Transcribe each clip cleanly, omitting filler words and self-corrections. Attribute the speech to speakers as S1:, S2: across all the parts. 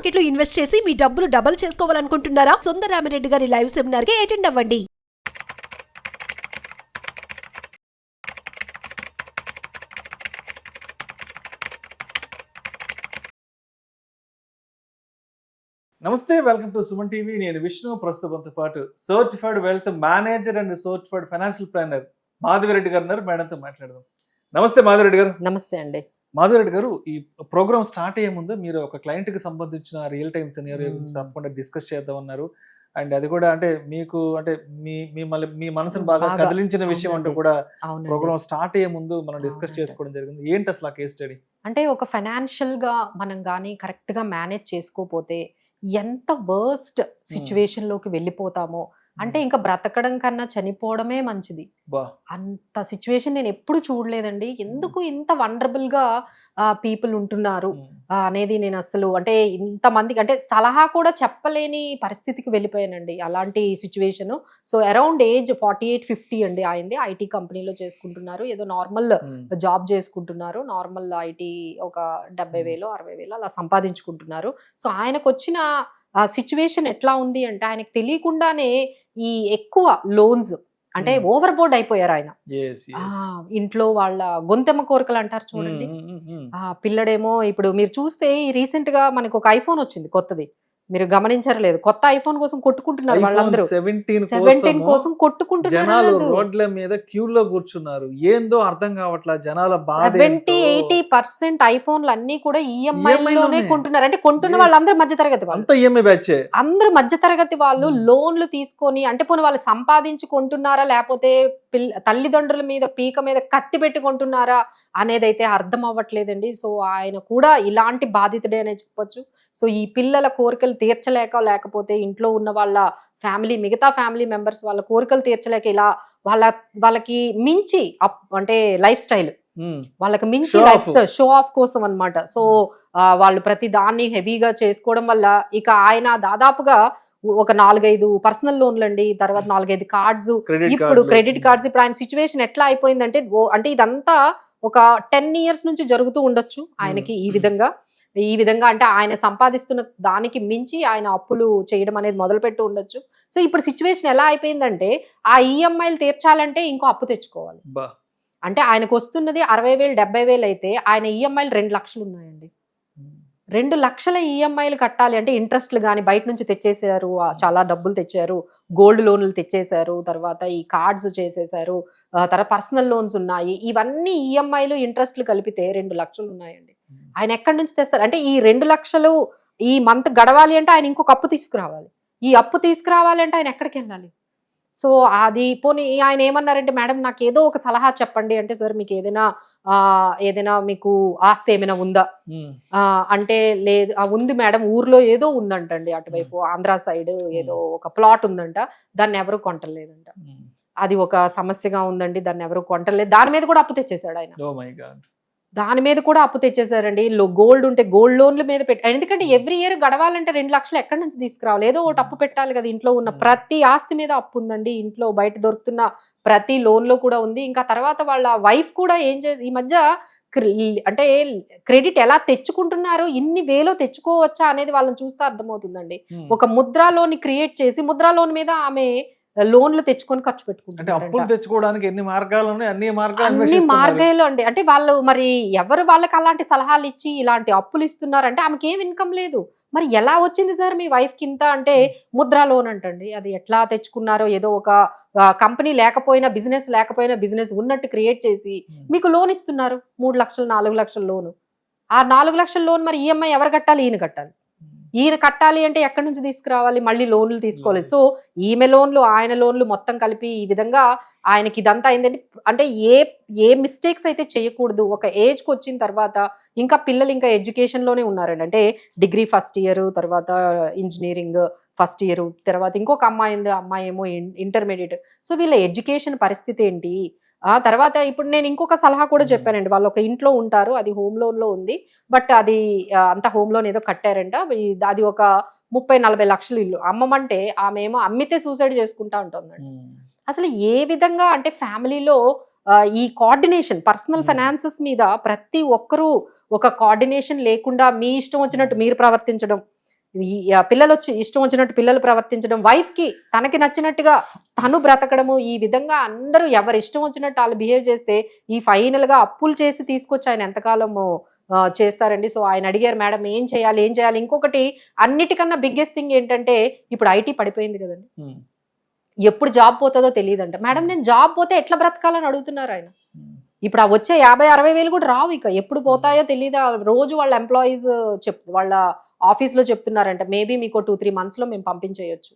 S1: Market లో invest చేసి మీ డబ్బులు డబుల్ చేసుకోవాలనుకుంటున్నారా? సుందరరామిరెడ్డి గారి లైవ్ సెమినార్ కి అటెండ్ అవ్వండి.
S2: నమస్తే, వెల్కమ్ టు సుమన్ టీవీ. నేను విష్ణు. ప్రస్తుతంతో పాటు certified wealth manager and certified financial planner Madhavi Reddy గారు ఉన్నారు. మేడంతో మాట్లాడదాం. నమస్తే మాధవిరెడ్డి గారు.
S3: నమస్తే అండి.
S2: మాధవిరెడ్డి గారు, ఈ ప్రోగ్రామ్ స్టార్ట్ అయ్యే ముందు మీరు ఒక క్లయింట్ కి సంబంధించిన రియల్ టైమ్ సినారియో గురించి తప్పకుండా డిస్కస్ చేద్దామన్నారు. అండ్ అది కూడా అంటే మీకు అంటే మీ మనసును బాగా కదిలించిన విషయం అంటూ కూడా ప్రోగ్రామ్ స్టార్ట్ అయ్యే ముందు మనం డిస్కస్ చేసుకోవడం జరిగింది. ఏంటి అసలు ఆ కేస్ స్టడీ?
S3: అంటే ఒక ఫైనాన్షియల్ గా మనం కానీ కరెక్ట్ గా మేనేజ్ చేసుకోపోతే ఎంత వర్స్ట్ సిచ్యువేషన్ లోకి వెళ్ళిపోతామో, అంటే ఇంకా బ్రతకడం కన్నా చనిపోవడమే మంచిది. అంత సిచ్యువేషన్ నేను ఎప్పుడు చూడలేదండి. ఎందుకు ఇంత వండరబుల్ గా పీపుల్ ఉంటున్నారు అనేది నేను అసలు అంటే ఇంతమందికి అంటే సలహా కూడా చెప్పలేని పరిస్థితికి వెళ్ళిపోయానండి. అలాంటి సిచ్యువేషన్. సో అరౌండ్ ఏజ్ 48-50 అండి ఆయనది. ఐటీ కంపెనీలో చేసుకుంటున్నారు. ఏదో నార్మల్ జాబ్ చేసుకుంటున్నారు. నార్మల్ ఐటీ ఒక 70,000 60,000 అలా సంపాదించుకుంటున్నారు. సో ఆయనకు వచ్చిన ఆ సిచ్యువేషన్ ఎట్లా ఉంది అంటే ఆయనకు తెలియకుండానే ఈ ఎక్కువ లోన్స్ అంటే ఓవర్ బోర్డ్ అయిపోయారు ఆయన. ఇంట్లో వాళ్ళ గొంతెమ్మ కోరికలు అంటారు చూడండి. పిల్లడేమో ఇప్పుడు మీరు చూస్తే రీసెంట్ గా మనకు ఒక ఐఫోన్ వచ్చింది కొత్తది. మీరు గమనించారు లేదు? కొత్త ఐఫోన్ కోసం కొట్టుకుంటున్నారు వాళ్ళందరూ. 17 కోసం కొట్టుకుంటున్నారు.
S2: రోడ్ల మీద క్యూ లో కూర్చున్నారు. ఏందో అర్థం కావట్లా జనాల బాధ.
S3: 70-80% ఐఫోన్లు అన్ని కూడా ఈఎంఐ లోనే కొంటున్నారు. అంటే కొంటున్న వాళ్ళందరూ మధ్య తరగతి వాళ్ళు. అందరూ మధ్య తరగతి వాళ్ళు లోన్లు తీసుకొని అంటే పోనీ వాళ్ళు సంపాదించి కొంటున్నారా లేకపోతే తల్లిదండ్రుల మీద పీక మీద కత్తి పెట్టుకుంటున్నారా అనేది అయితే అర్థం అవ్వట్లేదండి. సో ఆయన కూడా ఇలాంటి బాధితుడే అనే చెప్పొచ్చు. సో ఈ పిల్లల కోరికలు తీర్చలేక లేకపోతే ఇంట్లో ఉన్న వాళ్ళ మిగతా ఫ్యామిలీ మెంబర్స్ వాళ్ళ కోరికలు తీర్చలేక ఇలా వాళ్ళకి మించి అంటే లైఫ్ స్టైల్ వాళ్ళకి మించి లైఫ్ షో ఆఫ్ కోసం అన్నమాట. సో వాళ్ళు ప్రతి దాన్ని హెవీగా చేసుకోవడం వల్ల ఇక ఆయన దాదాపుగా ఒక 4-5 పర్సనల్ లోన్లు అండి, తర్వాత 4-5 కార్డ్స్, ఇప్పుడు క్రెడిట్ కార్డ్స్. ఇప్పుడు ఆయన సిచ్యువేషన్ ఎట్లా అయిపోయిందంటే అంటే ఇదంతా ఒక 10 years నుంచి జరుగుతూ ఉండొచ్చు ఆయనకి. ఈ విధంగా అంటే ఆయన సంపాదిస్తున్న దానికి మించి ఆయన అప్పులు చేయడం అనేది మొదలుపెట్టి ఉండొచ్చు. సో ఇప్పుడు సిచ్యువేషన్ ఎలా అయిపోయిందంటే ఆ ఈఎంఐలు తీర్చాలంటే ఇంకో అప్పు తెచ్చుకోవాలి. అంటే ఆయనకు వస్తున్నది 60,000 70,000 అయితే ఆయన ఈఎంఐలు 2 లక్షలు ఉన్నాయండి. 2 లక్షల ఈఎంఐలు కట్టాలి అంటే ఇంట్రెస్ట్లు కానీ బయట నుంచి తెచ్చేసారు, చాలా డబ్బులు తెచ్చారు, గోల్డ్ లోన్లు తెచ్చేశారు, తర్వాత ఈ కార్డ్స్ చేసేసారు, తర్వాత పర్సనల్ లోన్స్ ఉన్నాయి. ఇవన్నీ ఈఎంఐలు ఇంట్రెస్ట్లు కలిపితే 2 లక్షలు ఉన్నాయండి. ఆయన ఎక్కడి నుంచి తెస్తారు? అంటే ఈ 2 లక్షలు ఈ మంత్ గడవాలి అంటే ఆయన ఇంకొక అప్పు తీసుకురావాలి. ఈ అప్పు తీసుకురావాలి అంటే ఆయన ఎక్కడికి వెళ్ళాలి? సో అది పోనీ ఆయన ఏమన్నారంటే, మేడం నాకు ఏదో ఒక సలహా చెప్పండి అంటే, సార్ మీకు ఏదైనా మీకు ఆస్తి ఏమైనా ఉందా అంటే, లేదు ఉంది మేడం, ఊర్లో ఏదో ఉందంటండి, అటువైపు ఆంధ్ర సైడ్ ఏదో ఒక ప్లాట్ ఉందంట, దాన్ని ఎవరు కొంటలేదంట. అది ఒక సమస్యగా ఉందండి, దాన్ని ఎవరు కొంటలేదు. దాని మీద కూడా అప్పు తెచ్చేసాడు ఆయన. దాని మీద కూడా అప్పు తెచ్చేసారండి. గోల్డ్ ఉంటే గోల్డ్ లోన్ల మీద ఎందుకంటే ఎవ్రీ ఇయర్ గడవాలంటే 2 లక్షలు ఎక్కడి నుంచి తీసుకురావాలి? ఏదో ఒకటి అప్పు పెట్టాలి కదా. ఇంట్లో ఉన్న ప్రతి ఆస్తి మీద అప్పు ఉందండి. ఇంట్లో బయట దొరుకుతున్న ప్రతి లోన్ లో కూడా ఉంది. ఇంకా తర్వాత వాళ్ళ వైఫ్ కూడా ఈ మధ్య అంటే క్రెడిట్ ఎలా తెచ్చుకుంటున్నారు, ఇన్ని వేలో తెచ్చుకోవచ్చా అనేది వాళ్ళని చూస్తే అర్థమవుతుందండి. ఒక ముద్రా లోన్ క్రియేట్ చేసి ముద్రా లోన్ మీద ఆమె లోన్లు తెచ్చుకొని ఖర్చు పెట్టుకుంటారు.
S2: అప్పులు తెచ్చుకోవడానికి ఎన్ని మార్గాలు అన్ని
S3: మార్గాలు అండి. అంటే వాళ్ళు మరి ఎవరు వాళ్ళకి అలాంటి సలహాలు ఇచ్చి ఇలాంటి అప్పులు ఇస్తున్నారు అంటే ఆమెకి ఏం ఇన్కమ్ లేదు. మరి ఎలా వచ్చింది సార్ మీ వైఫ్ కింద అంటే ముద్రా లోన్ అంటండి. అది ఎట్లా తెచ్చుకున్నారో, ఏదో ఒక కంపెనీ లేకపోయినా బిజినెస్ ఉన్నట్టు క్రియేట్ చేసి మీకు లోన్ ఇస్తున్నారు. 3 లక్షలు 4 లక్షల లోను. ఆ 4 లక్షల లోన్ మరి ఈఎంఐ ఎవరు కట్టాలి? ఈయన కట్టాలి. ఈయన కట్టాలి అంటే ఎక్కడి నుంచి తీసుకురావాలి? మళ్ళీ లోన్లు తీసుకోవాలి. సో ఈమె లోన్లు ఆయన లోన్లు మొత్తం కలిపి ఈ విధంగా ఆయనకి ఇదంతా అయిందంటే, అంటే ఏ మిస్టేక్స్ అయితే చేయకూడదు. ఒక ఏజ్కి వచ్చిన తర్వాత ఇంకా పిల్లలు ఇంకా ఎడ్యుకేషన్లోనే ఉన్నారండి. అంటే డిగ్రీ ఫస్ట్ ఇయర్, తర్వాత ఇంజనీరింగ్ ఫస్ట్ ఇయర్, తర్వాత ఇంకొక అమ్మాయి ఏమో ఇంటర్మీడియట్. సో వీళ్ళ ఎడ్యుకేషన్ పరిస్థితి ఏంటి? తర్వాత ఇప్పుడు నేను ఇంకొక సలహా కూడా చెప్పానండి. వాళ్ళు ఒక ఇంట్లో ఉంటారు, అది హోమ్ లోన్ లో ఉంది, బట్ అది అంత హోమ్ లోన్ ఏదో కట్టారంట. అది ఒక 30-40 లక్షలు ఇల్లు అమ్మమంటే ఆమె ఏమో అమ్మితే సూసైడ్ చేసుకుంటా ఉంటుందండి. అసలు ఏ విధంగా అంటే ఫ్యామిలీలో ఈ కోఆర్డినేషన్, పర్సనల్ ఫైనాన్సెస్ మీద ప్రతి ఒక్కరూ ఒక కోఆర్డినేషన్ లేకుండా మీ ఇష్టం వచ్చినట్టు మీరు ప్రవర్తించడం, పిల్లలు వచ్చి ఇష్టం వచ్చినట్టు పిల్లలు ప్రవర్తించడం, వైఫ్ కి తనకి నచ్చినట్టుగా తను బ్రతకడము, ఈ విధంగా అందరూ ఎవరి ఇష్టం వచ్చినట్టు వాళ్ళు బిహేవ్ చేస్తే ఈ ఫైనల్ గా అప్పులు చేసి తీసుకొచ్చి ఆయన ఎంతకాలము చేస్తారండి. సో ఆయన అడిగారు, మేడం ఏం చేయాలి. ఇంకొకటి అన్నిటికన్నా బిగ్గెస్ట్ థింగ్ ఏంటంటే ఇప్పుడు ఐటీ పడిపోయింది కదండి, ఎప్పుడు జాబ్ పోతుందో తెలియదంట. మేడం నేను జాబ్ పోతే ఎట్లా బ్రతకాలని అడుగుతున్నారు ఆయన. ఇప్పుడు ఆ వచ్చే 50-60 వేలు కూడా రావు, ఇక ఎప్పుడు పోతాయో తెలియదు. రోజు వాళ్ళ ఎంప్లాయీస్ వాళ్ళ ఆఫీస్ లో చెప్తున్నారంట, మేబీ మీకు 2-3 months లో మేము పంపించేయొచ్చు.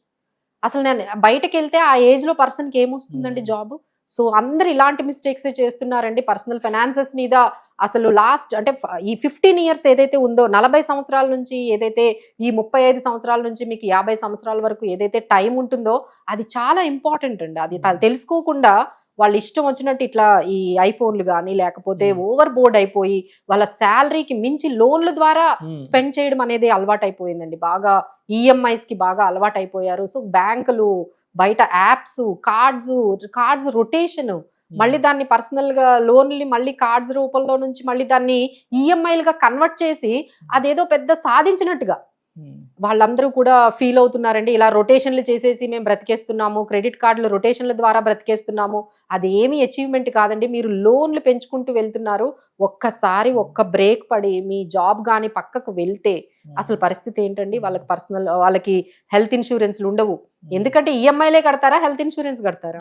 S3: అసలు నేను బయటకు వెళ్తే ఆ ఏజ్ లో పర్సన్ కి ఏమొస్తుందండి జాబ్. సో అందరు ఇలాంటి మిస్టేక్స్ చేస్తున్నారండి. పర్సనల్ ఫైనాన్సెస్ మీద అసలు లాస్ట్ అంటే ఈ 15 years ఏదైతే ఉందో, 40 సంవత్సరాల నుంచి ఏదైతే ఈ 35 సంవత్సరాల నుంచి మీకు 50 సంవత్సరాల వరకు ఏదైతే టైం ఉంటుందో అది చాలా ఇంపార్టెంట్ అండి. అది తెలుసుకోకుండా వాళ్ళు ఇష్టం వచ్చినట్టు ఇట్లా ఈ ఐఫోన్లు కానీ లేకపోతే ఓవర్ బోర్డ్ అయిపోయి వాళ్ళ శాలరీకి మించి లోన్ల ద్వారా స్పెండ్ చేయడం అనేది అలవాటు అయిపోయిందండి. బాగా ఈఎంఐస్ కి బాగా అలవాటు అయిపోయారు. సో బ్యాంకులు, బయట యాప్స్, కార్డ్స్ రొటేషన్, మళ్ళీ దాన్ని పర్సనల్ గా లోన్లు మళ్ళీ కార్డ్స్ రూపంలో నుంచి మళ్ళీ దాన్ని ఈఎంఐలుగా కన్వర్ట్ చేసి అదేదో పెద్ద సాధించినట్టుగా వాళ్ళందరూ కూడా ఫీల్ అవుతున్నారండి. ఇలా రొటేషన్లు చేసేసి మేము బ్రతికేస్తున్నాము, క్రెడిట్ కార్డులు రొటేషన్ల ద్వారా బ్రతికేస్తున్నాము, అది ఏమీ అచీవ్మెంట్ కాదండి. మీరు లోన్లు పెంచుకుంటూ వెళ్తున్నారు. ఒక్కసారి ఒక్క బ్రేక్ పడి మీ జాబ్ కానీ పక్కకు వెళ్తే అసలు పరిస్థితి ఏంటండి. వాళ్ళకి హెల్త్ ఇన్సూరెన్స్లు ఉండవు. ఎందుకంటే ఈఎంఐలే కడతారా, హెల్త్ ఇన్సూరెన్స్ కడతారా?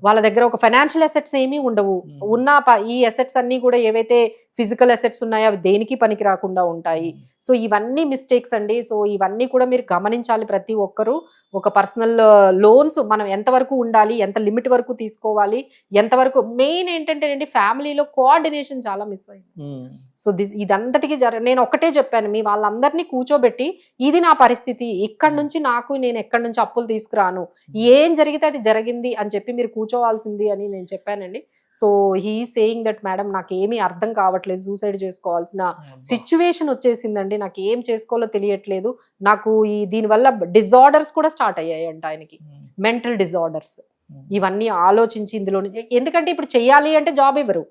S3: వాళ్ళ దగ్గర ఒక ఫైనాన్షియల్ అసెట్స్ ఏమీ ఉండవు. ఉన్న ఈ అసెట్స్ అన్ని కూడా ఏవైతే ఫిజికల్ అసెట్స్ ఉన్నాయో అవి దేనికి పనికి రాకుండా ఉంటాయి. సో ఇవన్నీ మిస్టేక్స్ అండి. సో ఇవన్నీ కూడా మీరు గమనించాలి ప్రతి ఒక్కరు. ఒక పర్సనల్ లోన్స్ మనం ఎంతవరకు ఉండాలి, ఎంత లిమిట్ వరకు తీసుకోవాలి, ఎంతవరకు మెయిన్ ఏంటంటే ఫ్యామిలీలో కోఆర్డినేషన్ చాలా మిస్ అయింది. సో ఇదంతటికి నేను ఒకటే చెప్పాను, మీ వాళ్ళందరినీ కూర్చోబెట్టి ఇది నా పరిస్థితి, ఇక్కడ నుంచి నేను ఎక్కడి నుంచి అప్పులు తీసుకురాను, ఏం జరిగితే అది జరిగింది అని చెప్పి మీరు కూర్చోవాల్సింది అని నేను చెప్పానండి. So he saying that madam నాకు ఏమీ అర్థం కావట్లేదు, సూసైడ్ చేసుకోవాల్సిన సిచ్యువేషన్ వచ్చేసిందండి, నాకు ఏం చేసుకోవాలో తెలియట్లేదు, నాకు దీనివల్ల డిజార్డర్స్ కూడా స్టార్ట్ అయ్యాయి అంట ఆయనకి, మెంటల్ డిజార్డర్స్. ఇవన్నీ ఆలోచించి ఇందులో ఎందుకంటే ఇప్పుడు చెయ్యాలి అంటే జాబ్ ఇవ్వరు,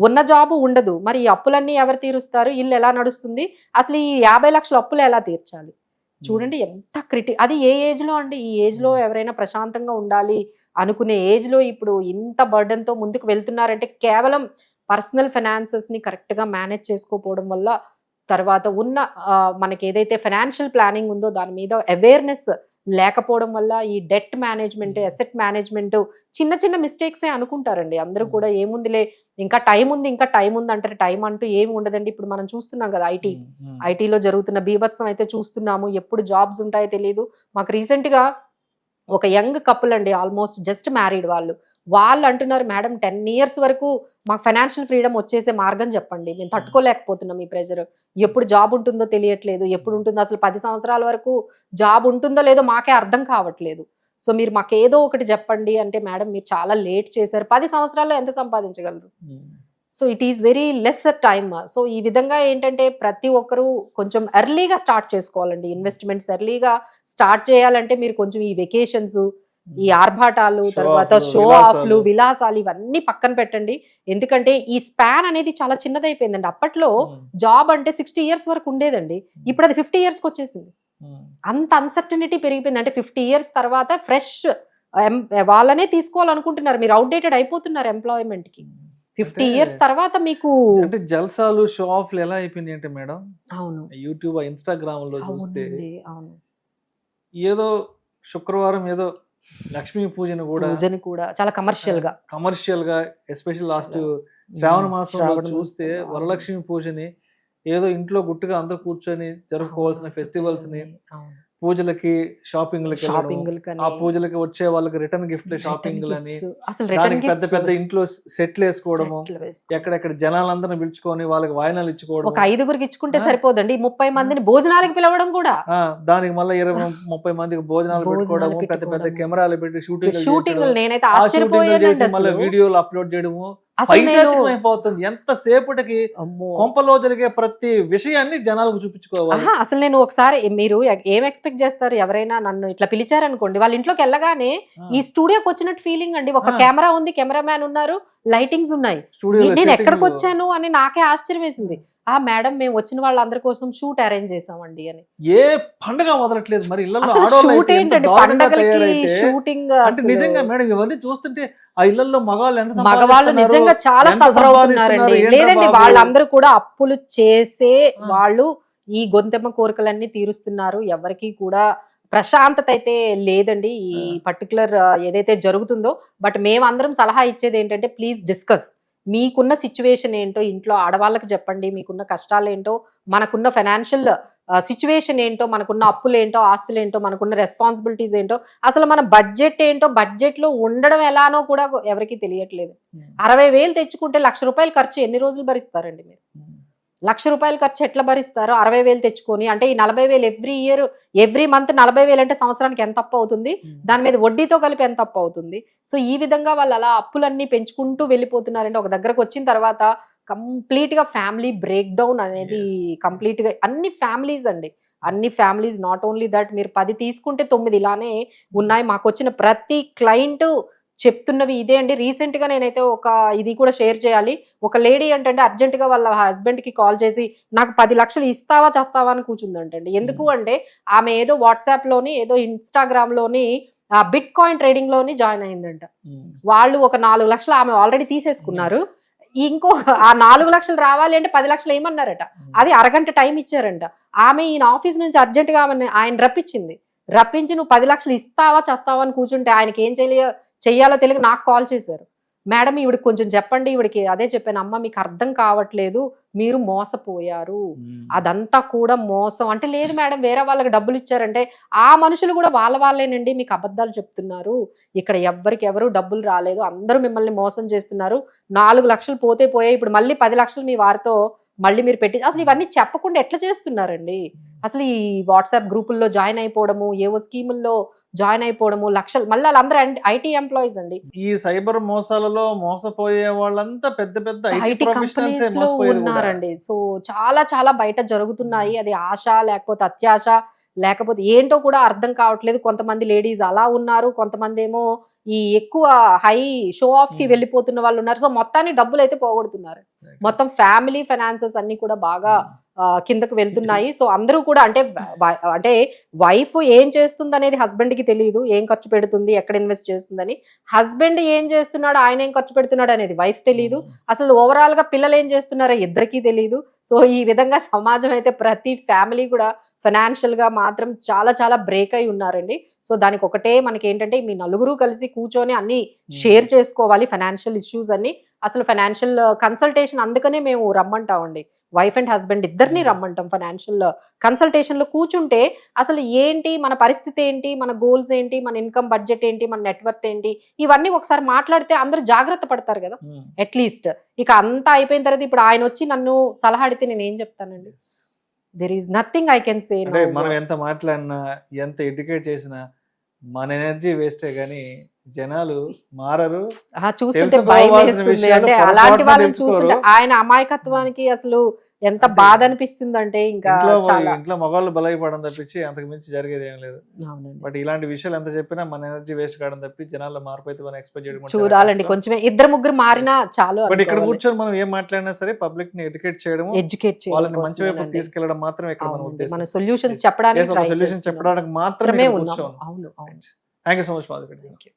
S3: ఉన్న జాబ్ ఉండదు, మరి ఈ అప్పులన్నీ ఎవరు తీరుస్తారు, ఇల్లు ఎలా నడుస్తుంది, అసలు ఈ 50 లక్షల అప్పులు ఎలా తీర్చాలి చూడండి ఎంత అది ఏ ఏజ్ లో అండి. ఈ ఏజ్ లో ఎవరైనా ప్రశాంతంగా ఉండాలి అనుకునే ఏజ్ లో ఇప్పుడు ఇంత బర్డెన్ తో ముందుకు వెళ్తున్నారంటే కేవలం పర్సనల్ ఫైనాన్సెస్ ని కరెక్ట్ గా మేనేజ్ చేసుకోకపోవడం వల్ల, తర్వాత ఉన్న మనకి ఏదైతే ఫైనాన్షియల్ ప్లానింగ్ ఉందో దాని మీద అవేర్నెస్ లేకపోవడం వల్ల ఈ డెట్ మేనేజ్మెంట్, అసెట్ మేనేజ్మెంట్ చిన్న చిన్న మిస్టేక్సే అనుకుంటారండి అందరూ కూడా. ఏముందిలే ఇంకా టైం ఉంది అంటారు, టైం అంటూ ఏమి ఉండదండి. ఇప్పుడు మనం చూస్తున్నాం కదా ఐటీలో జరుగుతున్న బీభత్సం అయితే చూస్తున్నాము. ఎప్పుడు జాబ్స్ ఉంటాయో తెలియదు. మాకు రీసెంట్ గా ఒక యంగ్ కపుల్ అండి, ఆల్మోస్ట్ జస్ట్ మ్యారీడ్, వాళ్ళు అంటున్నారు మేడం 10 years వరకు మాకు ఫైనాన్షియల్ ఫ్రీడమ్ వచ్చేసే మార్గం చెప్పండి, మేము తట్టుకోలేకపోతున్నాం ఈ ప్రెజర్, ఎప్పుడు జాబ్ ఉంటుందో తెలియట్లేదు, ఎప్పుడు ఉంటుందో అసలు 10 సంవత్సరాల వరకు జాబ్ ఉంటుందో లేదో మాకే అర్థం కావట్లేదు, సో మీరు మాకు ఏదో ఒకటి చెప్పండి అంటే మేడం మీరు చాలా లేట్ చేశారు, 10 సంవత్సరాల్లో ఎంత సంపాదించగలరు, so it is very less time. So ఈ విధంగా ఏంటంటే ప్రతి ఒక్కరూ కొంచెం ఎర్లీగా స్టార్ట్ చేసుకోవాలండి ఇన్వెస్ట్మెంట్స్. ఎర్లీగా స్టార్ట్ చేయాలంటే మీరు కొంచెం ఈ వెకేషన్స్, ఈ ఆర్భాటాలు, తర్వాత షో ఆఫ్లు, విలాసాలు ఇవన్నీ పక్కన పెట్టండి. ఎందుకంటే ఈ స్పాన్ అనేది చాలా చిన్నదైపోయిందండి. అప్పట్లో జాబ్ అంటే 60 years వరకు ఉండేదండి, ఇప్పుడు అది 50 years వచ్చేసింది. అంత అన్సర్టనిటీ పెరిగిపోయింది. అంటే 50 years తర్వాత ఫ్రెష్ వాళ్ళనే తీసుకోవాలనుకుంటున్నారు, మీరు అవుట్డేటెడ్ అయిపోతున్నారు ఎంప్లాయ్మెంట్ కి. 50 years తర్వాత మీకు
S2: అంటే జల్సాలు, షో ఆఫ్లు ఎలా అయిపోయినాయి అంటే మేడం,
S3: అవును
S2: యూట్యూబ్, ఇన్స్టాగ్రామ్ లో చూస్తే
S3: అవును
S2: ఏదో శుక్రవారం ఏదో లక్ష్మీ పూజను కూడా చాలా కమర్షియల్ గా ఎస్పెషల్ లాస్ట్ శ్రావణ మాసంలో చూస్తే వరలక్ష్మి పూజని ఏదో ఇంట్లో గుట్టుగా అందరూ కూర్చొని జరుపుకోవాల్సిన ఫెస్టివల్స్ ని, పూజలకి షాపింగ్ ఆ పూజలకి వచ్చే వాళ్ళకి రిటర్న్ గిఫ్ట్ షాపింగ్ అని, దానికి పెద్ద పెద్ద ఇంట్లో సెట్లు వేసుకోవడము, ఎక్కడెక్కడ జనాలందరిని పిలుచుకొని వాళ్ళకి వాయినాలు ఇచ్చుకోవడం,
S3: ఒక 5గురికి ఇచ్చుకుంటే సరిపోదండి, 30 మందిని భోజనాలకు పిలవడం కూడా,
S2: దానికి మళ్ళీ 20-30 మందికి భోజనాలు పెట్టుకోవడము, పెద్ద పెద్ద కెమెరాలు పెట్టి షూటింగ్,
S3: నేనైతే ఆశ్చర్యపోయాను,
S2: మళ్ళీ వీడియోలు అప్లోడ్ చేయడము, అయిపోతుంది. ఎంత సేపటికి కొంపలో జరిగే ప్రతి విషయాన్ని జనాలకు చూపించుకోవాలి.
S3: అసలు నేను ఒకసారి, మీరు ఏం ఎక్స్పెక్ట్ చేస్తారు, ఎవరైనా నన్ను ఇట్లా పిలిచారనుకోండి, వాళ్ళ ఇంట్లోకి వెళ్ళగానే ఈ స్టూడియోకి వచ్చినట్టు ఫీలింగ్ అండి. ఒక కెమెరా ఉంది, కెమెరా మ్యాన్ ఉన్నారు, లైటింగ్స్ ఉన్నాయి, నేను ఎక్కడికి వచ్చాను అని నాకే ఆశ్చర్యం వేసింది. మేడం మేము వచ్చిన వాళ్ళందరి కోసం షూట్ అరేంజ్ చేసామండి అని.
S2: ఏ పండుగ వదలట్లేదు మరి ఇళ్లలో
S3: అసలు
S2: ఆడవాళ్ళు
S3: షూట్
S2: అయితే ఎంత
S3: ఏంటండి
S2: దారుణంగా
S3: పండగలకి
S2: తయారైతే.
S3: షూటింగ్?
S2: అంటే నిజంగా మేడం ఇవన్నీ చూస్తుంటే ఆ ఇళ్లలో మగవాళ్ళు ఎంత
S3: మగవాళ్ళు
S2: సంపాదిస్తున్నారు,
S3: నిజంగా చాలా
S2: ఎంత
S3: సఫర్ అవుతున్నారండి.
S2: సంపాదిస్తున్నారు,
S3: లేదండి
S2: ఏంట్రా బాబు?
S3: వాళ్ళందరూ కూడా అప్పులు చేసే
S2: ఆ.
S3: వాళ్ళు ఈ గొంతెమ్మ కోరికలన్నీ తీరుస్తున్నారు. ఎవరికి కూడా ప్రశాంతత అయితే లేదండి ఈ పర్టికులర్ ఏదైతే జరుగుతుందో. బట్ మేమందరం సలహా ఇచ్చేది ఏంటంటే ప్లీజ్ డిస్కస్. మీకున్న సిచ్యువేషన్ ఏంటో ఇంట్లో ఆడవాళ్ళకి చెప్పండి, మీకున్న కష్టాలు ఏంటో, మనకున్న ఫైనాన్షియల్ సిచ్యువేషన్ ఏంటో, మనకున్న అప్పులు ఏంటో, ఆస్తులు ఏంటో, మనకున్న రెస్పాన్సిబిలిటీస్ ఏంటో, అసలు మన బడ్జెట్ ఏంటో, బడ్జెట్ లో ఉండడం ఎలానో కూడా ఎవరికి తెలియట్లేదు. 60,000 తెచ్చుకుంటే 1,00,000 రూపాయలు ఖర్చు ఎన్ని రోజులు భరిస్తారండి మీరు? 1,00,000 రూపాయలు ఖర్చు ఎట్లా భరిస్తారు? 60,000 తెచ్చుకొని, అంటే ఈ 40,000 ఎవ్రీ మంత్ 40,000 అంటే సంవత్సరానికి ఎంత అప్పు అవుతుంది? దాని మీద వడ్డీతో కలిపి ఎంత అప్పు అవుతుంది? సో ఈ విధంగా వాళ్ళు అలా అప్పులన్నీ పెంచుకుంటూ వెళ్ళిపోతున్నారంటే ఒక దగ్గరకు వచ్చిన తర్వాత కంప్లీట్ గా ఫ్యామిలీ బ్రేక్ డౌన్ అనేది కంప్లీట్ గా అన్ని ఫ్యామిలీస్ అండి, అన్ని ఫ్యామిలీస్. నాట్ ఓన్లీ దట్, మీరు 10 తీసుకుంటే 9 ఇలానే ఉన్నాయి. మాకు వచ్చిన ప్రతి క్లయింట్ చెప్తున్నవి ఇదే అండి. రీసెంట్ గా నేనైతే ఒక ఇది కూడా షేర్ చేయాలి. ఒక లేడీ అంటే అర్జెంట్ గా వాళ్ళ హస్బెండ్ కి కాల్ చేసి నాకు 10 లక్షలు ఇస్తావా చేస్తావా అని కూర్చుందంటండి. ఎందుకు అంటే ఆమె ఏదో వాట్సాప్ లోని ఏదో ఇన్స్టాగ్రామ్ లోని బిట్ కాయిన్ ట్రేడింగ్ లోని జాయిన్ అయిందంట. వాళ్ళు ఒక 4 లక్షలు ఆమె ఆల్రెడీ తీసేసుకున్నారు. ఇంకో ఆ 4 లక్షలు రావాలి అంటే 10 లక్షలు ఏమన్నారట. అది అరగంట టైం ఇచ్చారంట. ఆమె ఈయన ఆఫీస్ నుంచి అర్జెంట్ గా ఆయన రప్పించి నువ్వు 10 లక్షలు ఇస్తావా చేస్తావా అని కూర్చుంటే ఆయనకి ఏం చెయ్యాలో తెలియక నాకు కాల్ చేశారు. మేడం ఈవిడికి కొంచెం చెప్పండి, ఈవిడికి అదే చెప్పాను, అమ్మ మీకు అర్థం కావట్లేదు, మీరు మోసపోయారు, అదంతా కూడా మోసం అంటే. లేదు మేడం వేరే వాళ్ళకి డబ్బులు ఇచ్చారంటే ఆ మనుషులు కూడా వాళ్ళేనండి, మీకు అబద్ధాలు చెప్తున్నారు, ఇక్కడ ఎవరు డబ్బులు రాలేదు, అందరూ మిమ్మల్ని మోసం చేస్తున్నారు, 4 లక్షలు పోయాయి, ఇప్పుడు మళ్ళీ 10 లక్షలు మీ వారితో మళ్ళీ మీరు పెట్టి. అసలు ఇవన్నీ చెప్పకుండా ఎట్లా చేస్తున్నారండి? అసలు ఈ వాట్సాప్ గ్రూపుల్లో జాయిన్ అయిపోవడము, ఏవో స్కీముల్లో జాయిన్ అయిపోవడము, లక్షలు. మళ్ళీ వాళ్ళందరూ ఐటీ ఎంప్లాయీస్ అండి.
S2: ఈ సైబర్ మోసాలలో మోసపోయే వాళ్ళంతా పెద్ద
S3: ఐటీ కంపెనీస్ లో ఉన్నారండి. సో చాలా బయట జరుగుతున్నాయి. అది ఆశ లేకపోతే అత్యాశ లేకపోతే ఏంటో కూడా అర్థం కావట్లేదు. కొంతమంది లేడీస్ అలా ఉన్నారు, కొంతమంది ఏమో ఈ ఎక్కువ హై షో ఆఫ్ కి వెళ్ళిపోతున్న వాళ్ళు ఉన్నారు. సో మొత్తాన్ని డబ్బులు అయితే పోగొడుతున్నారు. మొత్తం ఫ్యామిలీ ఫైనాన్సెస్ అన్ని కూడా బాగా కిందకు వెళ్తున్నాయి. సో అందరూ కూడా అంటే వైఫ్ ఏం చేస్తుంది అనేది హస్బెండ్ కి తెలియదు, ఏం ఖర్చు పెడుతుంది, ఎక్కడ ఇన్వెస్ట్ చేస్తుందని. హస్బెండ్ ఏం చేస్తున్నాడు, ఆయన ఏం ఖర్చు పెడుతున్నాడు అనేది వైఫ్ తెలియదు. అసలు ఓవరాల్ గా పిల్లలు ఏం చేస్తున్నారో ఇద్దరికీ తెలియదు. సో ఈ విధంగా సమాజం అయితే ప్రతి ఫ్యామిలీ కూడా ఫైనాన్షియల్ గా మాత్రం చాలా బ్రేక్ అయి ఉన్నారండి. సో దానికి ఒకటే మనకి ఏంటంటే మీ నలుగురు కలిసి కూర్చొని అన్ని షేర్ చేసుకోవాలి ఫైనాన్షియల్ ఇష్యూస్ అన్ని. అసలు ఫైనాన్షియల్ కన్సల్టేషన్ అందుకనే మేము రమ్మంటామండి, వైఫ్ అండ్ హస్బెండ్ ఇద్దరిని రమ్మంటాం. ఫైనాన్షియల్ కన్సల్టేషన్ లో కూర్చుంటే అసలు ఏంటి మన పరిస్థితి ఏంటి, మన గోల్స్ ఏంటి, మన ఇన్కమ్ బడ్జెట్ ఏంటి, మన నెట్వర్త్ ఏంటి, ఇవన్నీ ఒకసారి మాట్లాడితే అందరూ జాగ్రత్త పడతారు కదా అట్లీస్ట్. ఇక అంతా అయిపోయిన తర్వాత ఇప్పుడు ఆయన వచ్చి నన్ను సలహా అడిగితే నేను ఏం చెప్తానండి? There is nothing I can say.
S2: మనం ఎంత మాట్లాడినా ఎంత ఎడ్యుకేట్ చేసినా మన ఎనర్జీ వేస్టే గానీ జనాలు మారరు.
S3: చూస్తుంటే భయం వేస్తుంది. అంటే అలాంటి వాళ్ళని చూస్తుంటే ఆయన అమాయకత్వానికి అసలు ఎంత బాధ అనిపిస్తుంది అంటే ఇంకా
S2: ఇంట్లో మగవాళ్ళు బలైపడడం తప్పించి అంతకు మించి జరిగేది ఏం లేదు. బట్ ఇలాంటి విషయాలు ఎంత చెప్పినా మన ఎనర్జీ వేస్ట్ కావడం తప్పి జనాల్లో మార్పు అయితే మనం ఎక్స్పెక్ట్ చేయడం
S3: చూడాలండి. కొంచెం 2-3 మారినా చాలు.
S2: బట్ ఇక్కడ కూర్చొని మనం ఏం మాట్లాడినా సరే పబ్లిక్ ని ఎడ్యుకేట్ చేయడం, వాళ్ళని మంచి వైపు తీసుకెళ్లడం మాత్రమే ఇక్కడ మన ఉద్దేశం.
S3: మన సొల్యూషన్స్ చెప్పడానికి
S2: మాత్రమే కూర్చోం. Thank you so much Madhavi.